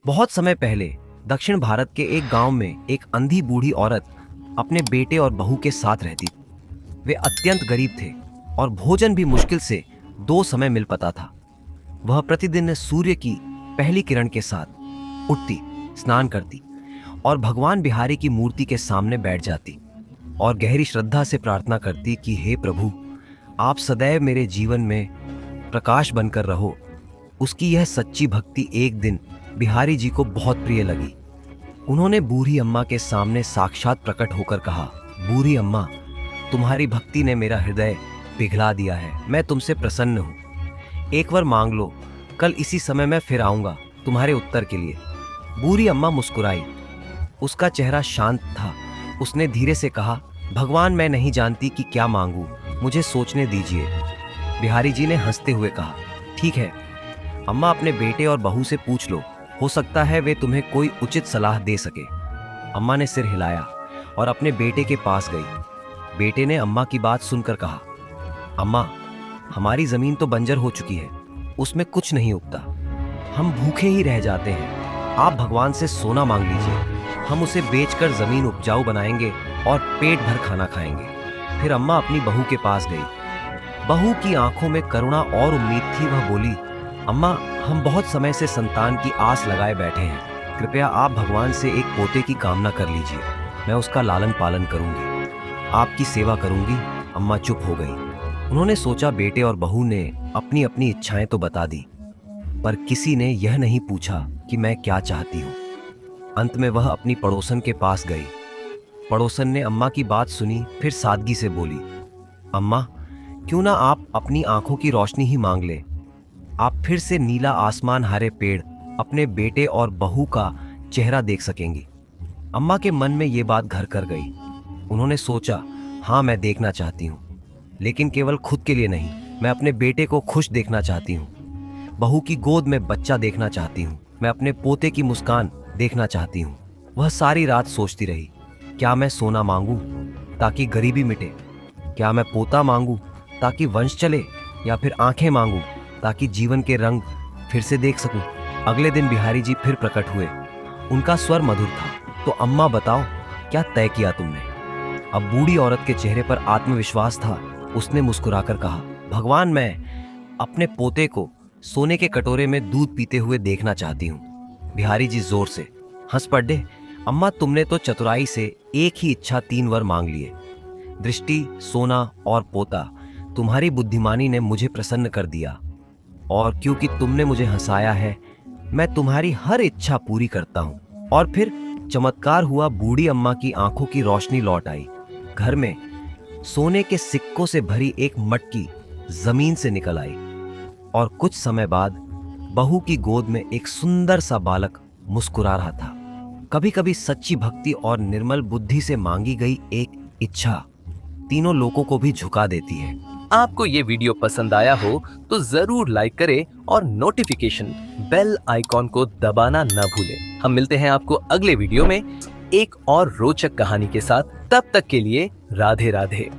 बहुत समय पहले दक्षिण भारत के एक गांव में एक अंधी बूढ़ी औरत अपने बेटे और बहू के साथ रहती थी। वे अत्यंत गरीब थे और भोजन भी मुश्किल से 2 समय मिल पाता था। वह प्रतिदिन सूर्य की पहली किरण के साथ उठती, स्नान करती और भगवान बिहारी की मूर्ति के सामने बैठ जाती और गहरी श्रद्धा से प्रार्थना करती कि हे प्रभु, आप सदैव मेरे जीवन में प्रकाश बनकर रहो। उसकी यह सच्ची भक्ति एक दिन बिहारी जी को बहुत प्रिय लगी। उन्होंने बूढ़ी अम्मा के सामने साक्षात प्रकट होकर कहा, बूढ़ी अम्मा, तुम्हारी भक्ति ने मेरा हृदय पिघला दिया है। मैं तुमसे प्रसन्न हूँ। एक वर मांग लो, कल इसी समय मैं फिर आऊंगा तुम्हारे उत्तर के लिए। बूढ़ी अम्मा मुस्कुराई। उसका चेहरा शांत था। उसने धीरे से कहा, भगवान, मैं नहीं जानती कि क्या मांगू, मुझे सोचने दीजिए। बिहारी जी ने हंसते हुए कहा, ठीक है अम्मा, अपने बेटे और बहू से पूछ लो, हो सकता है वे तुम्हें कोई उचित सलाह दे सके। अम्मा ने सिर हिलाया और अपने बेटे के पास गई। बेटे ने अम्मा की बात सुनकर कहा, अम्मा, हमारी जमीन तो बंजर हो चुकी है, उसमें कुछ नहीं उगता, हम भूखे ही रह जाते हैं। आप भगवान से सोना मांग लीजिए, हम उसे बेचकर जमीन उपजाऊ बनाएंगे और पेट भर खाना खाएंगे। फिर अम्मा अपनी बहू के पास गई। बहू की आंखों में करुणा और उम्मीद थी। वह बोली, अम्मा, हम बहुत समय से संतान की आस लगाए बैठे हैं। कृपया आप भगवान से एक पोते की कामना कर लीजिए, मैं उसका लालन पालन करूंगी, आपकी सेवा करूंगी। अम्मा चुप हो गई। उन्होंने सोचा बेटे और बहू ने अपनी अपनी इच्छाएं तो बता दी, पर किसी ने यह नहीं पूछा कि मैं क्या चाहती हूँ। अंत में वह अपनी पड़ोसन के पास गई। पड़ोसन ने अम्मा की बात सुनी, फिर सादगी से बोली, अम्मा, क्यों ना आप अपनी आंखों की रोशनी ही मांग ले। आप फिर से नीला आसमान, हरे पेड़, अपने बेटे और बहू का चेहरा देख सकेंगी। अम्मा के मन में ये बात घर कर गई। उन्होंने सोचा, हाँ, मैं देखना चाहती हूँ, लेकिन केवल खुद के लिए नहीं, मैं अपने बेटे को खुश देखना चाहती हूँ, बहू की गोद में बच्चा देखना चाहती हूँ, मैं अपने पोते की मुस्कान देखना चाहती हूँ। वह सारी रात सोचती रही, क्या मैं सोना मांगू ताकि गरीबी मिटे, क्या मैं पोता मांगू ताकि वंश चले, या फिर आंखें मांगू ताकि जीवन के रंग फिर से देख सकूं। अगले दिन बिहारी जी फिर प्रकट हुए। उनका स्वर मधुर था, तो अम्मा बताओ, क्या तय किया तुमने? अब बूढ़ी औरत के चेहरे पर आत्मविश्वास था। उसने मुस्कुराकर कहा, भगवान, मैं अपने पोते को सोने के कटोरे में दूध पीते हुए देखना चाहती हूँ। बिहारी जी जोर से हंस पड़े। अम्मा, तुमने तो चतुराई से एक ही इच्छा 3 वर मांग लिए। दृष्टि, सोना और पोता। तुम्हारी बुद्धिमानी ने मुझे प्रसन्न कर दिया, और क्योंकि तुमने मुझे हंसाया है, मैं तुम्हारी हर इच्छा पूरी करता हूँ। और फिर चमत्कार हुआ। बूढ़ी अम्मा की आंखों की रोशनी लौट आई। घर में सोने के सिक्कों से भरी एक मटकी जमीन से निकल आई, और कुछ समय बाद बहू की गोद में एक सुंदर सा बालक मुस्कुरा रहा था। कभी कभी सच्ची भक्ति और निर्मल बुद्धि से मांगी गई एक इच्छा तीनों लोगों को भी झुका देती है। आपको ये वीडियो पसंद आया हो तो जरूर लाइक करें और नोटिफिकेशन बेल आइकॉन को दबाना न भूलें। हम मिलते हैं आपको अगले वीडियो में एक और रोचक कहानी के साथ। तब तक के लिए राधे राधे।